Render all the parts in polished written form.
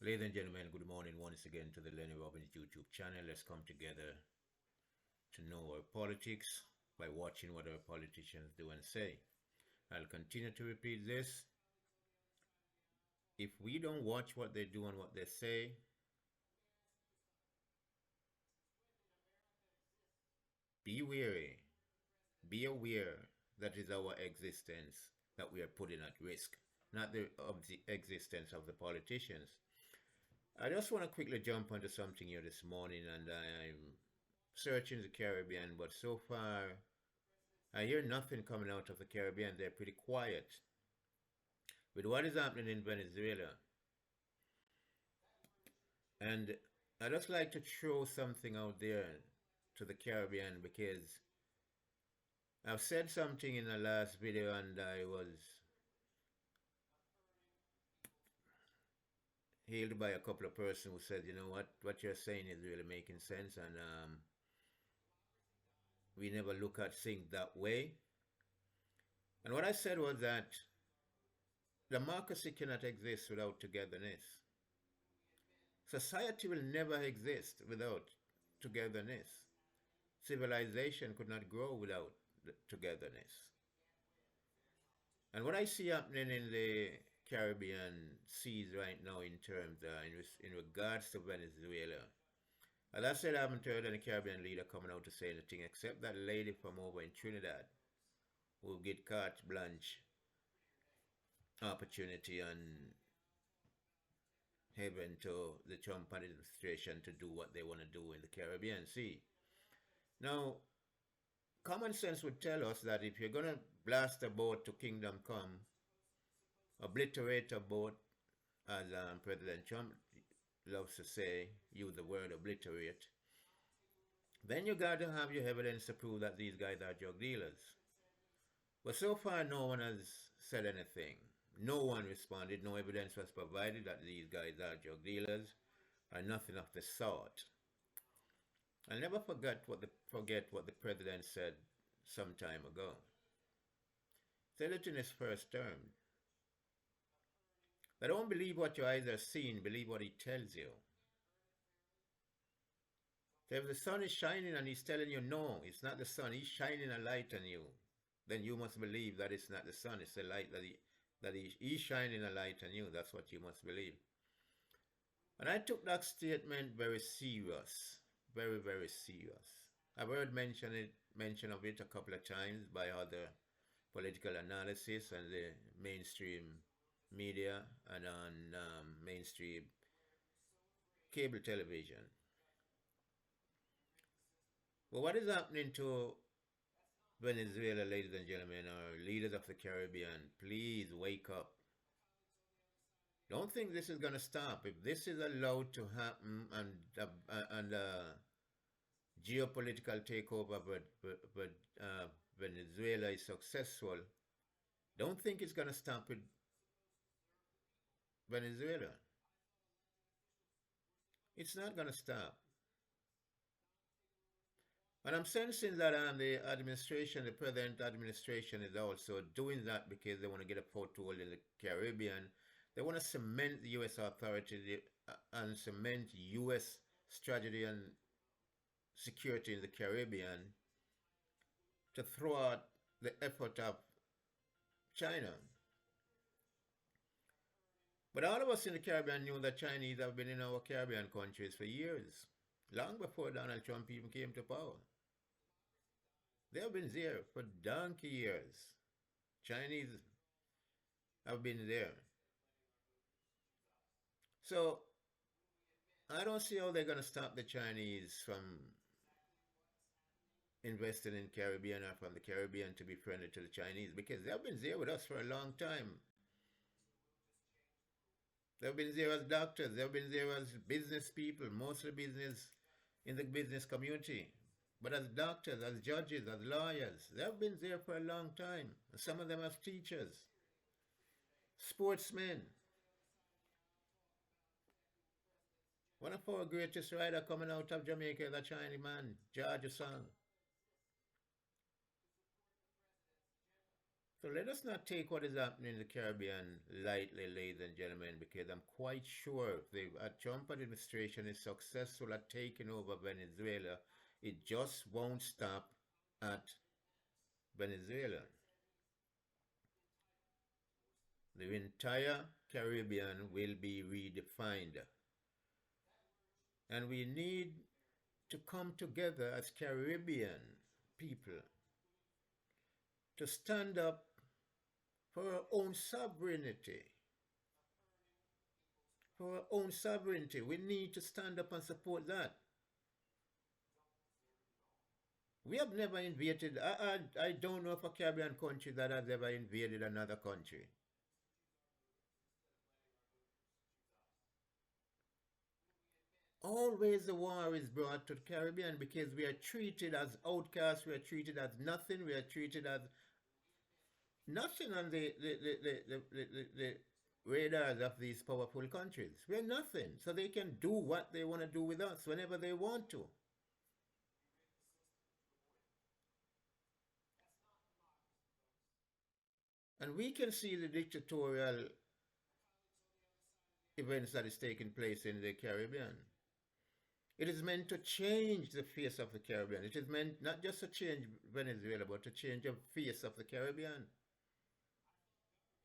Ladies and gentlemen, good morning once again to the Lenny Robbins YouTube channel. Let's come together to know our politics by watching what our politicians do and say. I'll continue to repeat this. If we don't watch what they do and what they say, be wary, be aware that is our existence that we are putting at risk, not the existence of the politicians. I just want to quickly jump onto something here this morning, and I'm searching the Caribbean, but so far I hear nothing coming out of the Caribbean. They're pretty quiet with what is happening in Venezuela. And I just like to throw something out there to the Caribbean, because I've said something in the last video and I was hailed by a couple of persons who said, you know what you're saying is really making sense, and we never look at things that way. And what I said was that democracy cannot exist without togetherness. Society will never exist without togetherness. Civilization could not grow without togetherness. And what I see happening in the Caribbean seas right now in terms in regards to Venezuela, as I said, I haven't heard any Caribbean leader coming out to say anything except that lady from over in Trinidad who get carte blanche opportunity and heaven to the Trump administration to do what they want to do in the Caribbean Sea. Now, common sense would tell us that if you're going to blast a boat to Kingdom Come, obliterate a boat, as President Trump loves to say, use the word obliterate, then you got to have your evidence to prove that these guys are drug dealers. But so far, no one has said anything. No one responded. No evidence was provided that these guys are drug dealers, or nothing of the sort. I'll never forget what the president said some time ago. He said it in his first term. But don't believe what your eyes are seeing, believe what he tells you. So if the sun is shining and he's telling you no, it's not the sun, he's shining a light on you, then you must believe that it's not the sun, it's the light that he's shining a light on you. That's what you must believe. And I took that statement very serious, very, very serious. I've heard mention of it a couple of times by other political analysis and the mainstream media and on mainstream cable television. But what is happening to Venezuela, ladies and gentlemen, our leaders of the Caribbean, please wake up. Don't think this is going to stop. If this is allowed to happen and geopolitical takeover, but Venezuela is successful, don't think it's going to stop with Venezuela. It's not going to stop. And I'm sensing that the administration, the present administration, is also doing that because they want to get a foothold in the Caribbean. They want to cement the U.S. authority and cement U.S. strategy and security in the Caribbean to throw out the effort of China. But all of us in the Caribbean knew that Chinese have been in our Caribbean countries for years, long before Donald Trump even came to power. They have been there for donkey years. Chinese have been there. So I don't see how they're going to stop the Chinese from investing in Caribbean or from the Caribbean to be friendly to the Chinese, because they've been there with us for a long time. They've been there as doctors. They've been there as business people, mostly business in the business community. But as doctors, as judges, as lawyers, they've been there for a long time. And some of them as teachers, sportsmen. One of our greatest writers coming out of Jamaica is a Chinese man, George Song. So let us not take what is happening in the Caribbean lightly, ladies and gentlemen, because I'm quite sure if the Trump administration is successful at taking over Venezuela, it just won't stop at Venezuela. The entire Caribbean will be redefined. And we need to come together as Caribbean people to stand up for our own sovereignty. For our own sovereignty. We need to stand up and support that. We have never invaded, I don't know of a Caribbean country that has ever invaded another country. Always the war is brought to the Caribbean because we are treated as outcasts, we are treated as nothing, we are treated as nothing on the radars of these powerful countries. We're nothing. So they can do what they want to do with us whenever they want to. And we can see the dictatorial events that is taking place in the Caribbean. It is meant to change the face of the Caribbean. It is meant not just to change Venezuela, but to change the face of the Caribbean.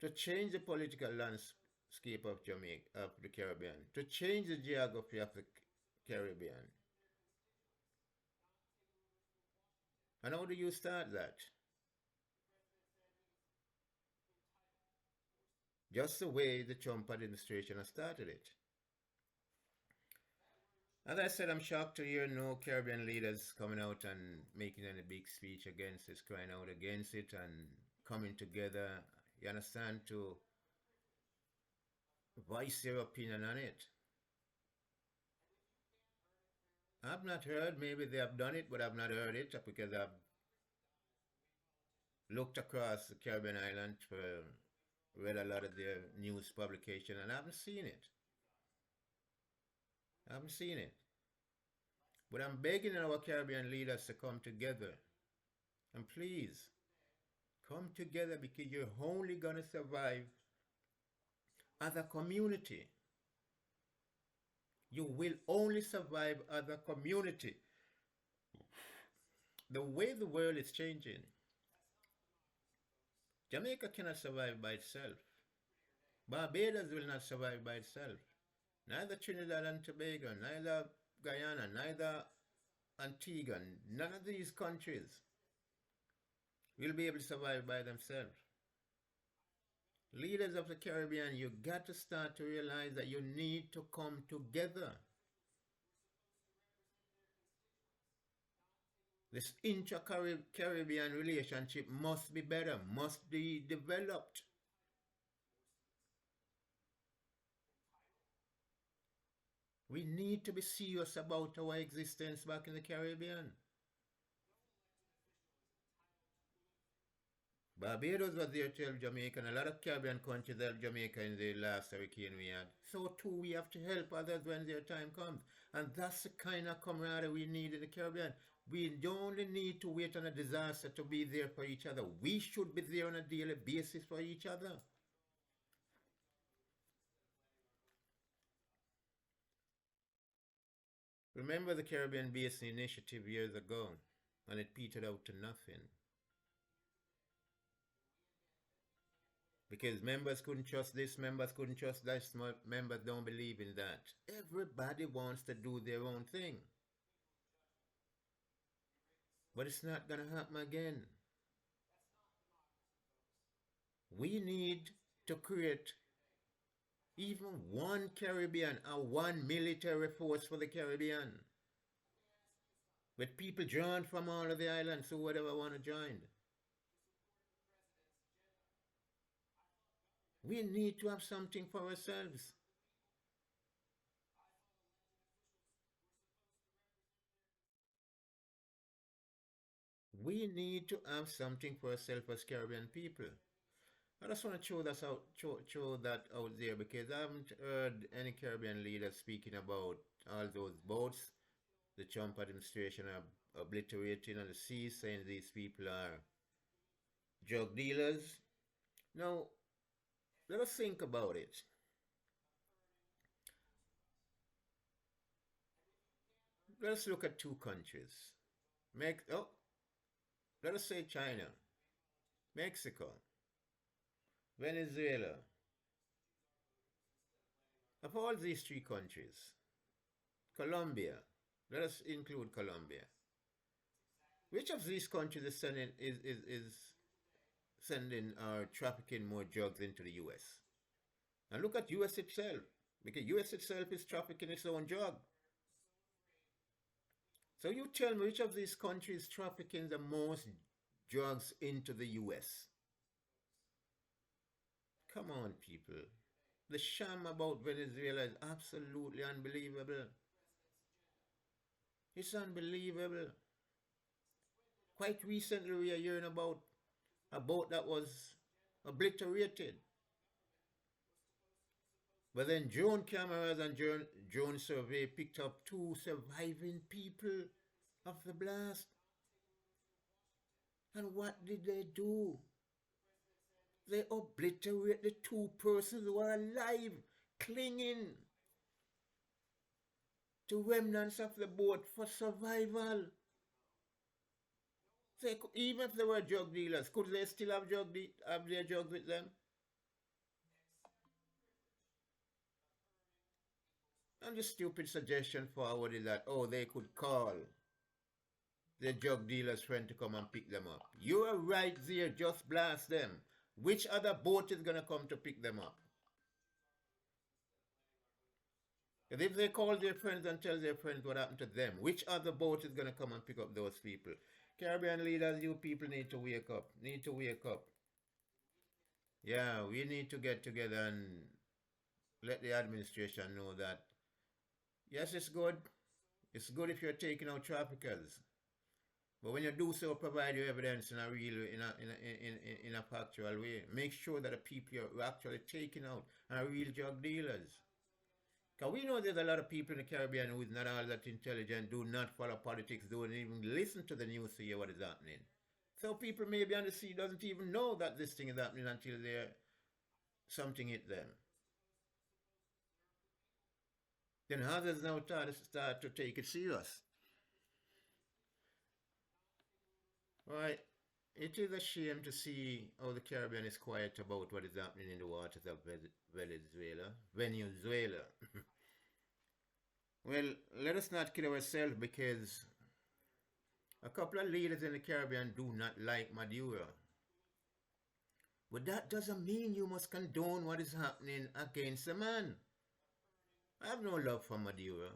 To change the political landscape of Jamaica, of the Caribbean. To change the geography of the Caribbean. And how do you start that? Just the way the Trump administration has started it. As I said, I'm shocked to hear no Caribbean leaders coming out and making any big speech against this, crying out against it and coming together, you understand, to voice their opinion on it. I've not heard, maybe they have done it, but I've not heard it because I've looked across the Caribbean island for read a lot of their news publication and I haven't seen it. I haven't seen it. But I'm begging our Caribbean leaders to come together. And please, come together because you're only going to survive as a community. You will only survive as a community. The way the world is changing, Jamaica cannot survive by itself. Barbados will not survive by itself. Neither Trinidad and Tobago, neither Guyana, neither Antigua, none of these countries will be able to survive by themselves. Leaders of the Caribbean, you got to start to realize that you need to come together. This intra-Caribbean relationship must be better, must be developed. We need to be serious about our existence back in the Caribbean. Barbados was there to help Jamaica, and a lot of Caribbean countries helped Jamaica in the last hurricane we had. So too, we have to help others when their time comes. And that's the kind of camaraderie we need in the Caribbean. We don't only need to wait on a disaster to be there for each other. We should be there on a daily basis for each other. Remember the Caribbean Basin Initiative years ago, and it petered out to nothing. Because members couldn't trust this, members couldn't trust that, members don't believe in that. Everybody wants to do their own thing. But it's not going to happen again. We need to create even one Caribbean, a one military force for the Caribbean. With people drawn from all of the islands who would ever want to join. We need to have something for ourselves. We need to have something for ourselves as Caribbean people. I just want to throw that out there because I haven't heard any Caribbean leaders speaking about all those boats the Trump administration are obliterating on the sea, saying these people are drug dealers, Now, let us think about it. Let us look at two countries. Oh, let us say China, Mexico, Venezuela. Of all these three countries, Colombia, let us include Colombia. Which of these countries is sending or trafficking more drugs into the US? And look at US itself, because US itself is trafficking its own drug. So you tell me which of these countries trafficking the most drugs into the US? Come on, people. The sham about Venezuela is absolutely unbelievable. It's unbelievable. Quite recently, we are hearing about a boat that was obliterated. But then drone cameras and drone survey picked up two surviving people of the blast. And what did they do? They obliterate the two persons who are alive, clinging to remnants of the boat for survival. Even if they were drug dealers, could they still have their drugs with them? And the stupid suggestion forwarded that, oh, they could call the drug dealer's friend to come and pick them up. You are right there, just blast them. Which other boat is going to come to pick them up? And if they call their friends and tell their friends what happened to them, which other boat is going to come and pick up those people? Caribbean leaders, you people need to wake up. Need to wake up. Yeah, we need to get together and let the administration know that, yes, it's good. It's good if you're taking out traffickers. But when you do so, provide your evidence in a real, in a factual way. Make sure that the people you're actually taking out are real drug dealers. Because we know there's a lot of people in the Caribbean who is not all that intelligent, do not follow politics, don't even listen to the news to hear what is happening. So people maybe on the sea doesn't even know that this thing is happening until something hit them. Then others now start to take it serious. Right. It is a shame to see how the Caribbean is quiet about what is happening in the waters of Venezuela. Well, let us not kid ourselves, because a couple of leaders in the Caribbean do not like Maduro. But that doesn't mean you must condone what is happening against the man. I have no love for Maduro.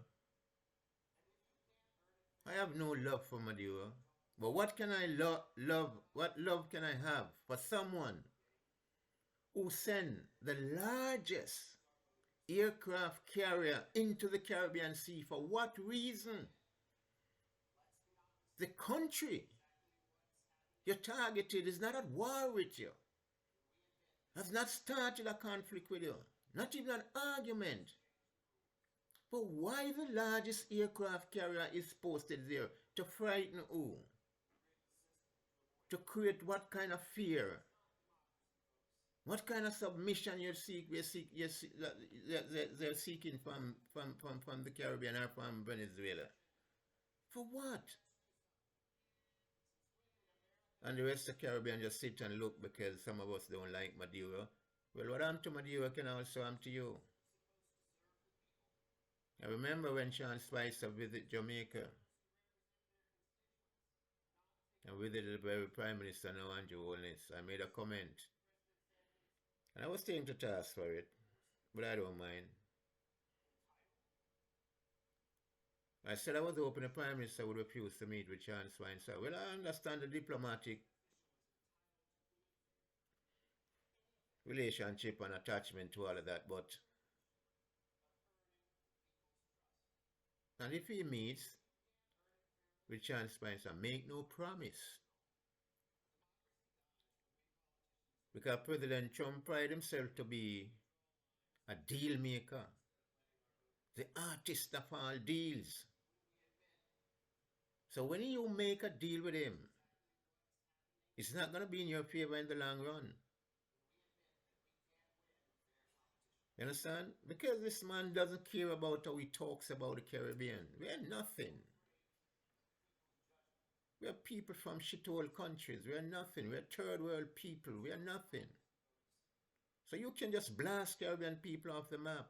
I have no love for Maduro. But what can I love? What love can I have for someone who sent the largest aircraft carrier into the Caribbean Sea? For what reason? The country you're targeted is not at war with you, has not started a conflict with you, not even an argument. But why the largest aircraft carrier is posted there? To frighten who? To create what kind of fear? What kind of submission they're seeking from the Caribbean or from Venezuela? For what? And the rest of the Caribbean just sit and look because some of us don't like Maduro. Well, what happened to Maduro can also happen to you. I remember when Sean Spicer visited Jamaica and visited the very Prime Minister now, Andrew Holness. I made a comment. And I was taken to task for it, but I don't mind. I said I was hoping the Prime Minister would refuse to meet with Sean Spicer. Well, I understand the diplomatic relationship and attachment to all of that, but and if he meets with Sean Spicer, make no promise. Because President Trump prided himself to be a deal maker, the artist of all deals. So when you make a deal with him, it's not going to be in your favor in the long run. You understand? Because this man doesn't care about how he talks about the Caribbean. We are nothing. We are people from shithole countries. We are nothing. We are third world people. We are nothing. So you can just blast Caribbean people off the map.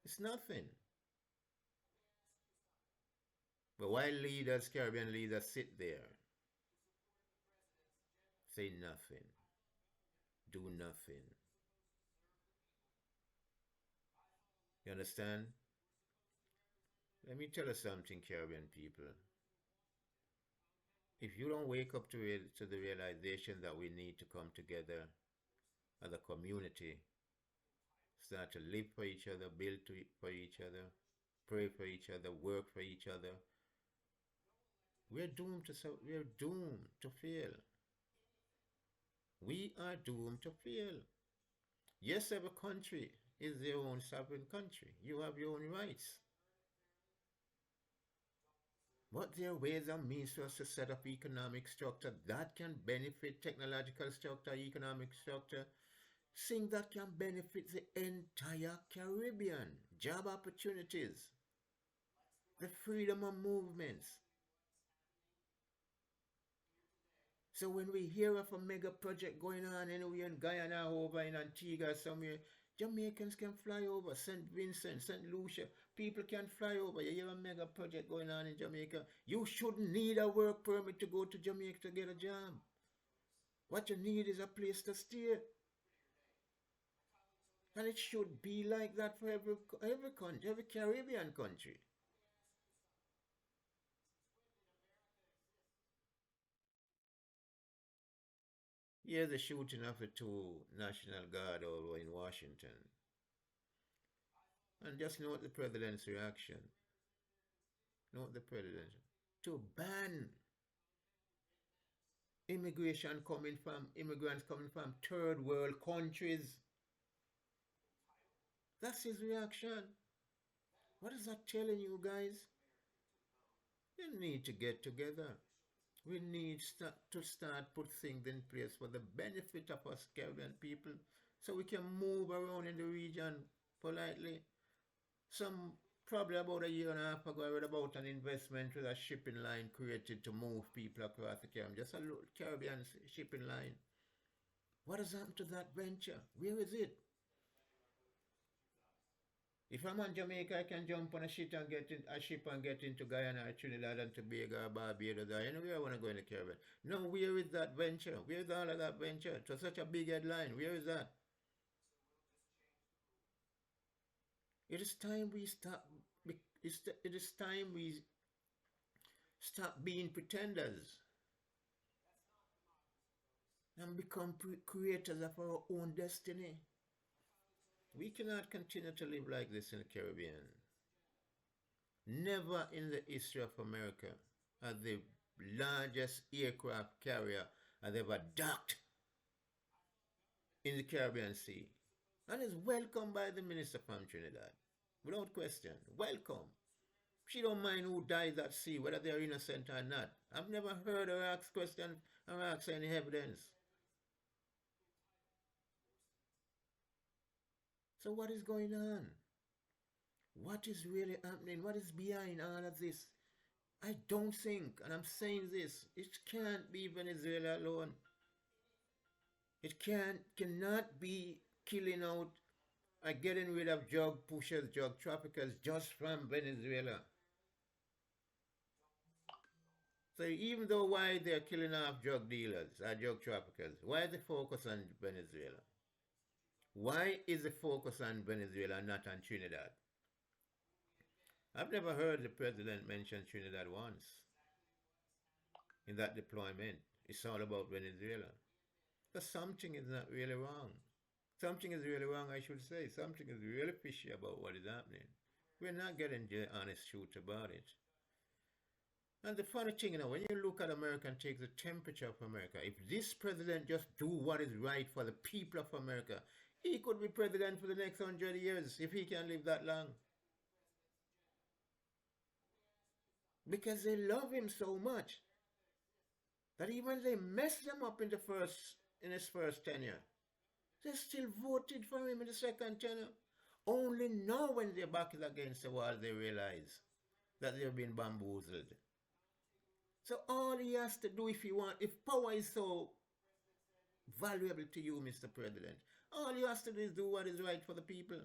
It's nothing. But while leaders, Caribbean leaders, sit there, say nothing, do nothing. You understand? Let me tell you something, Caribbean people. If you don't wake up to the realization that we need to come together as a community, start to live for each other, for each other, pray for each other, work for each other, we're doomed to fail. We are doomed to fail. Yes, every country is their own sovereign country. You have your own rights. But there are ways and means for us to set up economic structure that can benefit technological structure, economic structure, things that can benefit the entire Caribbean. Job opportunities, the freedom of movements. So when we hear of a mega project going on anywhere in Guyana, over in Antigua, somewhere, Jamaicans can fly over. St. Vincent, St. Lucia, people can fly over. You hear a mega project going on in Jamaica. You shouldn't need a work permit to go to Jamaica to get a job. What you need is a place to stay. And it should be like that for every country, every Caribbean country. Here's the shooting of the two National Guard over in Washington. And just note the president's reaction. Note the president. To ban immigrants coming from third world countries. That's his reaction. What is that telling you guys? You need to get together. We need to start put things in place for the benefit of us Caribbean people so we can move around in the region politely. Probably about a year and a half ago, I read about an investment with a shipping line created to move people across the Caribbean, just a little Caribbean shipping line. What has happened to that venture? Where is it? If I'm on Jamaica, I can jump on a ship and get into Guyana or Trinidad and Tobago or Barbados or anywhere I want to go in the Caribbean. No, where is that venture? Where is all of that venture? It was such a big headline. Where is that? It is time we stop. It is time we stop being pretenders and become creators of our own destiny. We cannot continue to live like this in the Caribbean. Never in the history of America has the largest aircraft carrier has ever docked in the Caribbean Sea and is welcomed by the minister from Trinidad. Without question, welcome. She don't mind who dies at sea, whether they're innocent or not. I've never heard her ask question or ask any evidence. So what is going on? What is really happening? What is behind all of this? I don't think, and I'm saying this, it can't be Venezuela alone. It cannot be killing out or getting rid of drug pushers, drug traffickers just from Venezuela. So even though why they're killing off drug dealers or drug traffickers, why the focus on Venezuela? Why is the focus on Venezuela and not on Trinidad? I've never heard the president mention Trinidad once in that deployment. It's all about Venezuela. But something is not really wrong. Something is really wrong, I should say. Something is really fishy about what is happening. We're not getting the honest truth about it. And the funny thing, when you look at America and take the temperature of America, if this president just do what is right for the people of America, he could be president for the next 100 years if he can live that long. Because they love him so much that even they mess him up in his first tenure, They still voted for him in the second tenure. Only now, when their back is against the wall, they realize that they've been bamboozled. So all he has to do, if he want, if power is so valuable to you, Mr. President, all you have to do is do what is right for the people.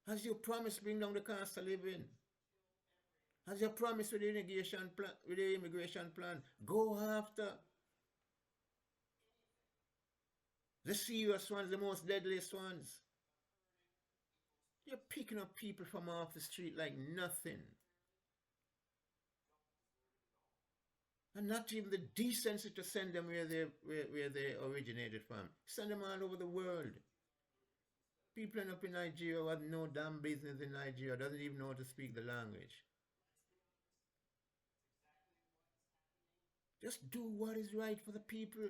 As you promised, bring down the cost of living. As you promised with the immigration plan, go after the serious ones, the most deadliest ones. You're picking up people from off the street like nothing. And not even the decency to send them where they originated from. Send them all over the world. People end up in Nigeria who have no damn business in Nigeria, doesn't even know how to speak the language. Just do what is right for the people.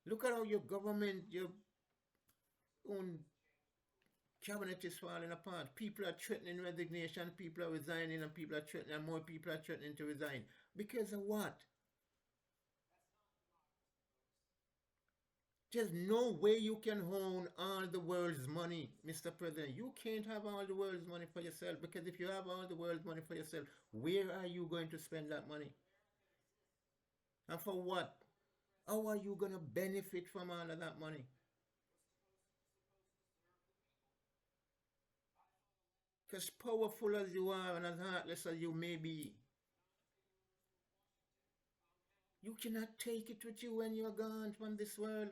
Look at how your government, your own cabinet is falling apart. People are threatening resignation, people are resigning, and people are threatening, and more people are threatening to resign. Because of what? There's no way you can own all the world's money, Mr. President. You can't have all the world's money for yourself, because if you have all the world's money for yourself, where are you going to spend that money? And for what? How are you going to benefit from all of that money? As powerful as you are and as heartless as you may be, you cannot take it with you when you're gone from this world.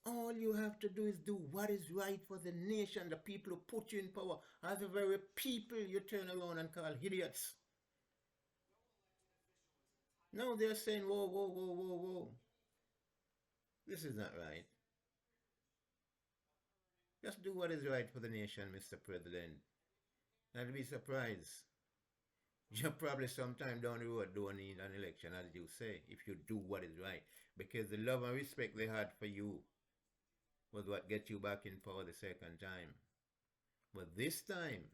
All you have to do is do what is right for the nation, the people who put you in power, are the very people you turn around and call idiots. Now they're saying, whoa, whoa, whoa, whoa, whoa. This is not right. Just do what is right for the nation, Mr. President. And be surprised. You probably sometime down the road don't need an election, as you say, if you do what is right. Because the love and respect they had for you was what get you back in power the second time. But this time,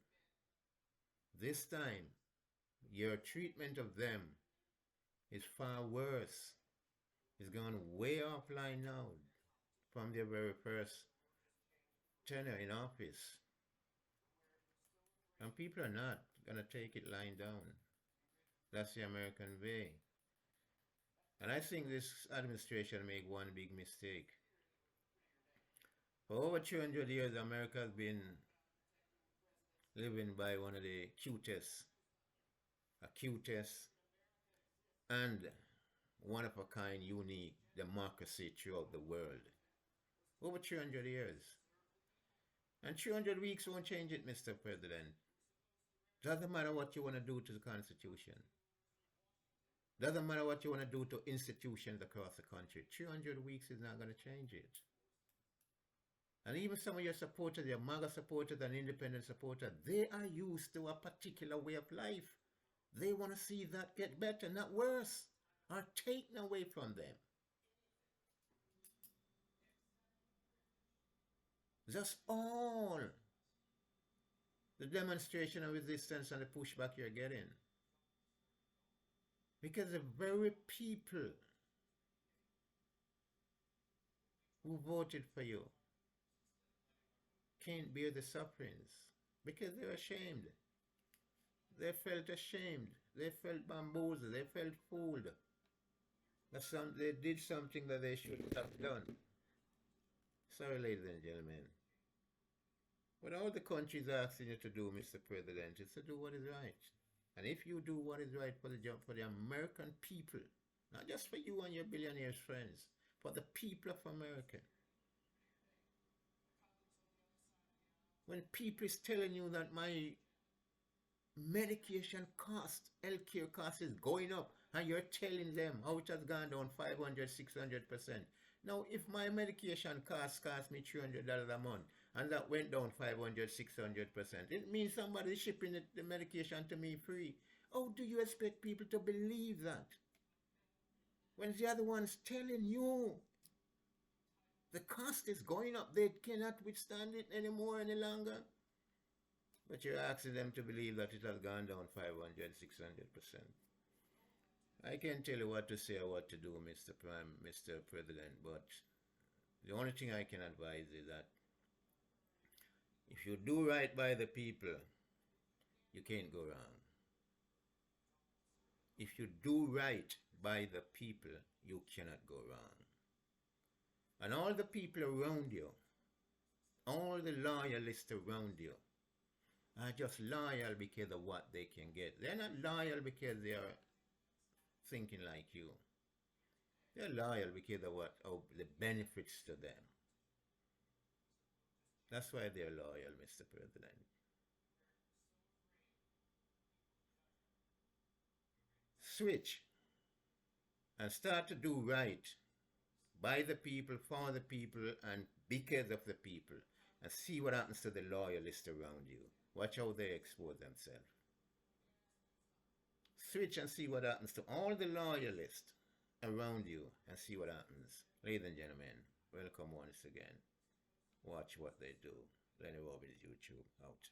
your treatment of them is far worse. It's gone way offline now from their very first tenure in office. And people are not going to take it lying down. That's the American way. And I think this administration made one big mistake. For over 200 years, America has been living by one of the cutest and one of a kind, unique democracy throughout the world. Over 300 years. And 300 weeks won't change it, Mr. President. Doesn't matter what you want to do to the Constitution. Doesn't matter what you want to do to institutions across the country. 300 weeks is not going to change it. And even some of your supporters, your MAGA supporters and independent supporters, they are used to a particular way of life. They want to see that get better, not worse, or taken away from them. Just all the demonstration of resistance and the pushback you're getting. Because the very people who voted for you can't bear the sufferings because they're ashamed. They felt ashamed. They felt bamboozled. They felt fooled. They did something that they shouldn't have done. Sorry, ladies and gentlemen. What all the countries are asking you to do, Mr. President, is to do what is right. And if you do what is right for the American people, not just for you and your billionaires friends, for the people of America. When people is telling you that my medication cost, healthcare cost is going up, and you're telling them how it has gone down 500, 600%. Now, if my medication cost me $300 a month, and that went down 500, 600%, it means somebody is shipping the medication to me free. How do you expect people to believe that? When the other one's telling you the cost is going up, they cannot withstand it anymore any longer. But you're asking them to believe that it has gone down 500, 600%. I can't tell you what to say or what to do, Mr. President, but The only thing I can advise is that if you do right by the people, you can't go wrong. If you do right by the people, you cannot go wrong. And all the people around you, all the loyalists around you, are just loyal because of what they can get. They're not loyal because they are thinking like you. They're loyal because of the benefits to them. That's why they're loyal, Mr. President. Switch and start to do right by the people, for the people, and because of the people, and see what happens to the loyalists around you. Watch how they expose themselves. Switch and see what happens to all the loyalists around you, and see what happens. Ladies and gentlemen, welcome once again. Watch what they do. Lenny Robbins YouTube out.